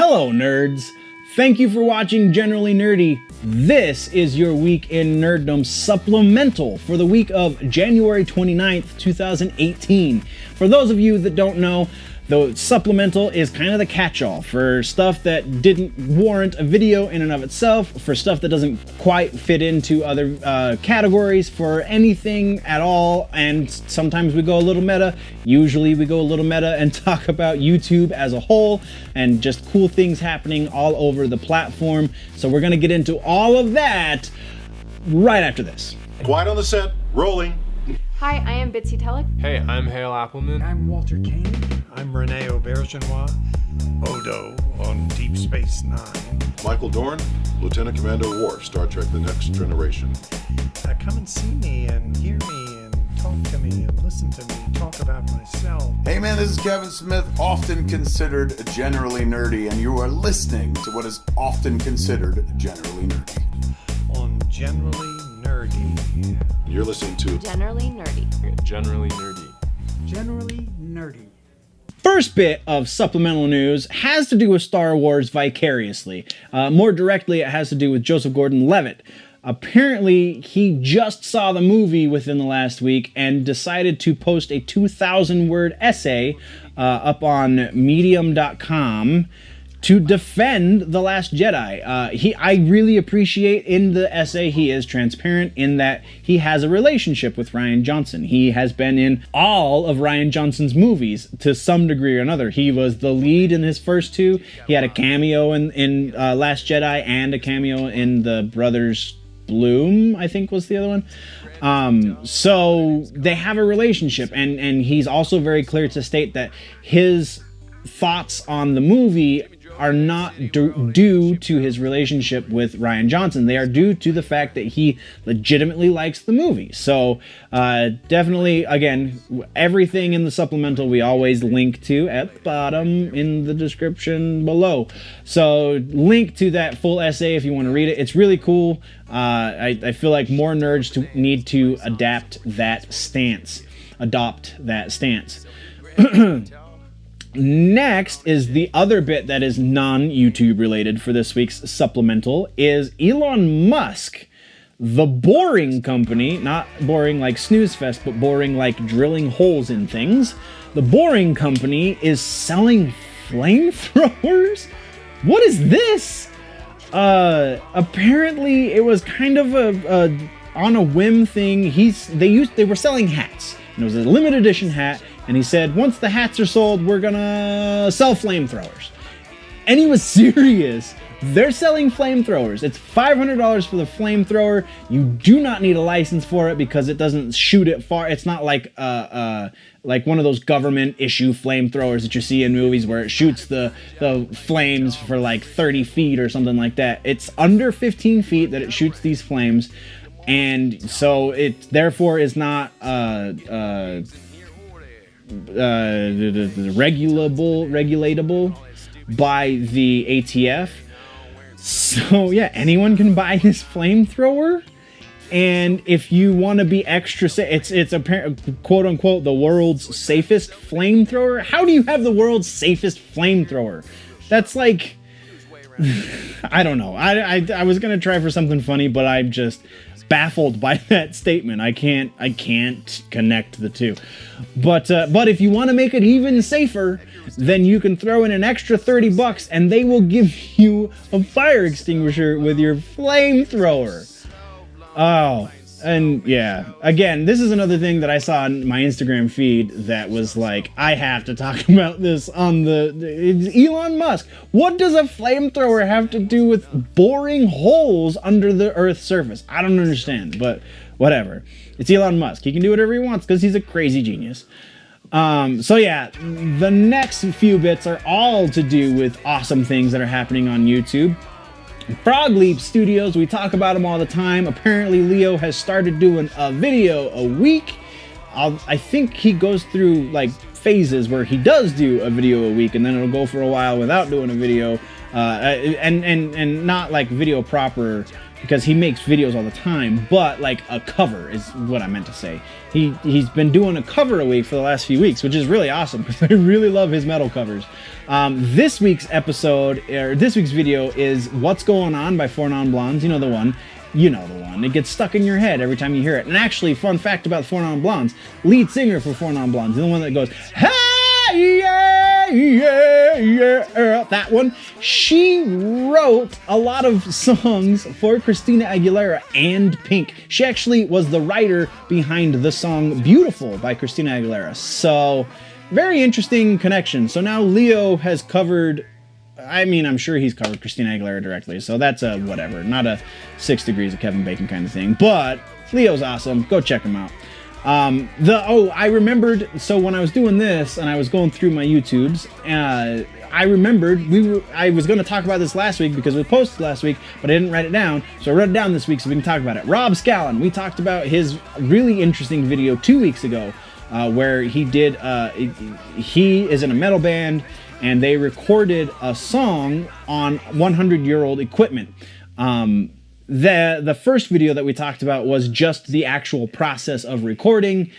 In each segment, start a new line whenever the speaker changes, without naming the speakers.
Hello, nerds! Thank you for watching Generally Nerdy. This is your Week in Nerdom Supplemental for the week of January 29th, 2018. For those of you that don't know, the supplemental is kind of the catch-all for stuff that didn't warrant a video in and of itself, for stuff that doesn't quite fit into other categories, for anything at all, and sometimes we go a little meta. Usually we go a little meta and talk about YouTube as a whole and just cool things happening all over the platform. So we're going to get into all of that right after this.
Quiet on the set, rolling.
Hi, I am Bitsy Telek.
Hey, I'm Hale Appleman.
I'm Walter Kane.
I'm Rene Aubergenois. Odo on Deep Space Nine.
Michael Dorn, Lieutenant Commander Worf, Star Trek The Next Generation.
Come and see me and hear me and talk to me and listen to me talk about myself.
Hey man, this is Kevin Smith, often considered generally nerdy, and you are listening to what is often considered generally nerdy.
On Generally Nerdy.
You're listening to
Generally Nerdy.
Generally Nerdy.
Generally nerdy.
First bit of supplemental news has to do with Star Wars vicariously. More directly, it has to do with Joseph Gordon-Levitt. Apparently, he just saw the movie within the last week and decided to post a 2,000-word essay up on medium.com to defend The Last Jedi. I really appreciate in the essay he is transparent in that he has a relationship with Rian Johnson. He has been in all of Rian Johnson's movies to some degree or another. He was the lead in his first two. He had a cameo in Last Jedi and a cameo in The Brothers Bloom, I think was the other one. So they have a relationship, and he's also very clear to state that his thoughts on the movie are not due to his relationship with Rian Johnson. They are due to the fact that he legitimately likes the movie. So definitely, again, everything in the supplemental we always link to at the bottom in the description below. So link to that full essay if you want to read it. It's really cool. I feel like more nerds need to adopt that stance. Next is the other bit that is non-YouTube related for this week's supplemental is Elon Musk, the Boring Company, not boring like Snooze Fest, but boring like drilling holes in things. The Boring Company is selling flamethrowers? What is this? Apparently it was kind of a on a whim thing. They were selling hats. And it was a limited edition hat. And he said, once the hats are sold, we're gonna sell flamethrowers. And he was serious. They're selling flamethrowers. It's $500 for the flamethrower. You do not need a license for it because it doesn't shoot it far. It's not like one of those government issue flamethrowers that you see in movies where it shoots the flames for like 30 feet or something like that. It's under 15 feet that it shoots these flames. And so it therefore is not regulatable by the ATF. So yeah, anyone can buy this flamethrower. And if you want to be extra it's apparently quote unquote the world's safest flamethrower. How do you have the world's safest flamethrower? That's like I don't know. I was gonna try for something funny, but I'm just baffled by that statement. I can't connect the two. But if you want to make it even safer, then you can throw in an extra $30 and they will give you a fire extinguisher with your flamethrower. Oh, and yeah, again, this is another thing that I saw on my Instagram feed that was like, I have to talk about this on it's Elon Musk. What does a flamethrower have to do with boring holes under the Earth's surface? I don't understand, but whatever. It's Elon Musk. He can do whatever he wants because he's a crazy genius. So yeah, the next few bits are all to do with awesome things that are happening on YouTube. Frog Leap Studios, we talk about them all the time. Apparently Leo has started doing a video a week. I think he goes through like phases where he does do a video a week and then it'll go for a while without doing a video and not like video proper because he makes videos all the time, but like a cover is what I meant to say. He's been doing a cover a week for the last few weeks, which is really awesome because I really love his metal covers. This week's episode, or this week's video, is What's Going On by Four Non Blondes. You know the one. It gets stuck in your head every time you hear it. And actually, fun fact about Four Non Blondes, lead singer for Four Non Blondes, the one that goes, hey, yeah, yeah, yeah, that one, she wrote a lot of songs for Christina Aguilera and Pink. She actually was the writer behind the song Beautiful by Christina Aguilera. So, very interesting connection. So now Leo has covered, I mean, I'm sure he's covered Christina Aguilera directly, so that's a whatever, not a 6 Degrees of Kevin Bacon kind of thing, but Leo's awesome. Go check him out. I remembered, so when I was doing this and I was going through my YouTubes, I remembered I was going to talk about this last week because it was posted last week, but I didn't write it down, so I wrote it down this week so we can talk about it. Rob Scallon, we talked about his really interesting video 2 weeks ago, where he did, he is in a metal band, and they recorded a song on 100-year-old equipment. The first video that we talked about was just the actual process of recording.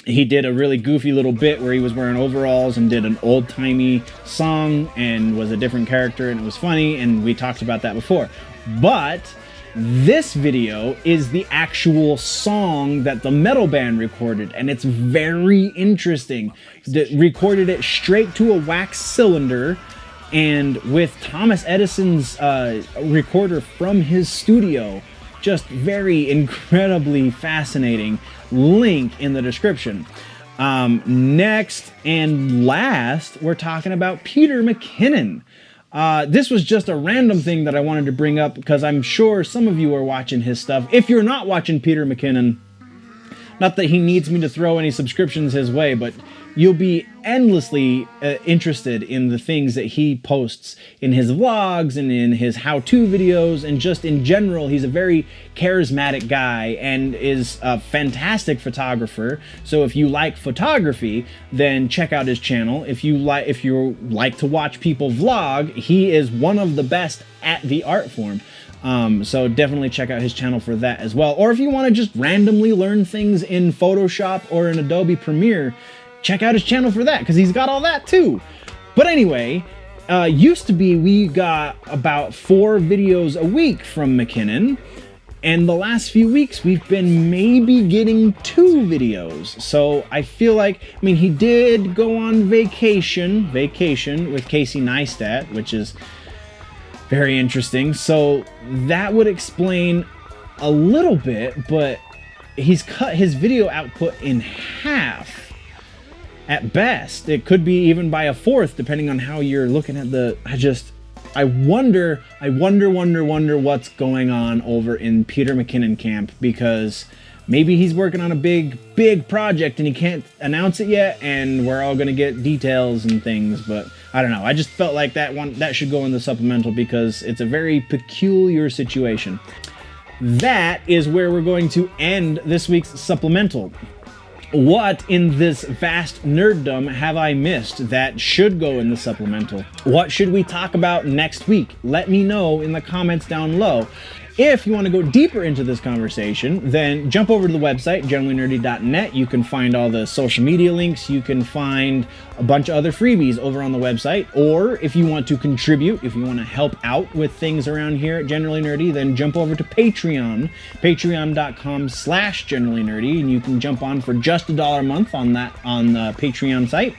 He did a really goofy little bit where he was wearing overalls and did an old-timey song and was a different character, and it was funny, and we talked about that before. But this video is the actual song that the metal band recorded, and it's very interesting. They recorded it straight to a wax cylinder, and with Thomas Edison's recorder from his studio. Just very incredibly fascinating. Link in the description. Next and last, we're talking about Peter McKinnon. This was just a random thing that I wanted to bring up because I'm sure some of you are watching his stuff. If you're not watching Peter McKinnon, not that he needs me to throw any subscriptions his way, but you'll be endlessly interested in the things that he posts in his vlogs and in his how-to videos, and just in general, he's a very charismatic guy and is a fantastic photographer. So if you like photography, then check out his channel. If you like to watch people vlog, he is one of the best at the art form. So definitely check out his channel for that as well. Or if you want to just randomly learn things in Photoshop or in Adobe Premiere, check out his channel for that, because he's got all that too. But anyway, used to be we got about 4 videos a week from McKinnon, and the last few weeks we've been maybe getting 2 videos. So I feel like, I mean, he did go on vacation with Casey Neistat, which is very interesting. So that would explain a little bit, but he's cut his video output in half. At best, it could be even by a 1/4, depending on how you're looking at the. I wonder what's going on over in Peter McKinnon camp, because maybe he's working on a big project and he can't announce it yet, and we're all gonna get details and things. But I don't know. I just felt like that should go in the supplemental because it's a very peculiar situation. That is where we're going to end this week's supplemental. What in this vast nerddom have I missed that should go in the supplemental? What should we talk about next week? Let me know in the comments down below. If you want to go deeper into this conversation, then jump over to the website, generallynerdy.net. You can find all the social media links. You can find a bunch of other freebies over on the website. Or if you want to contribute, if you want to help out with things around here at Generally Nerdy, then jump over to Patreon, patreon.com/generallynerdy, and you can jump on for just $1 a month on the Patreon site.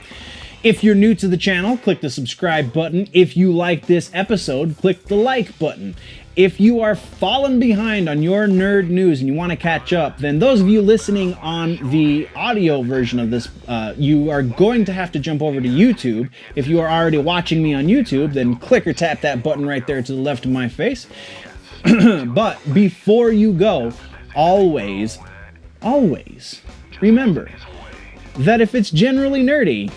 If you're new to the channel, click the subscribe button. If you like this episode, click the like button. If you are falling behind on your nerd news and you want to catch up, then those of you listening on the audio version of this, you are going to have to jump over to YouTube. If you are already watching me on YouTube, then click or tap that button right there to the left of my face. But before you go, always remember that if it's generally nerdy,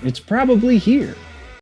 it's probably here.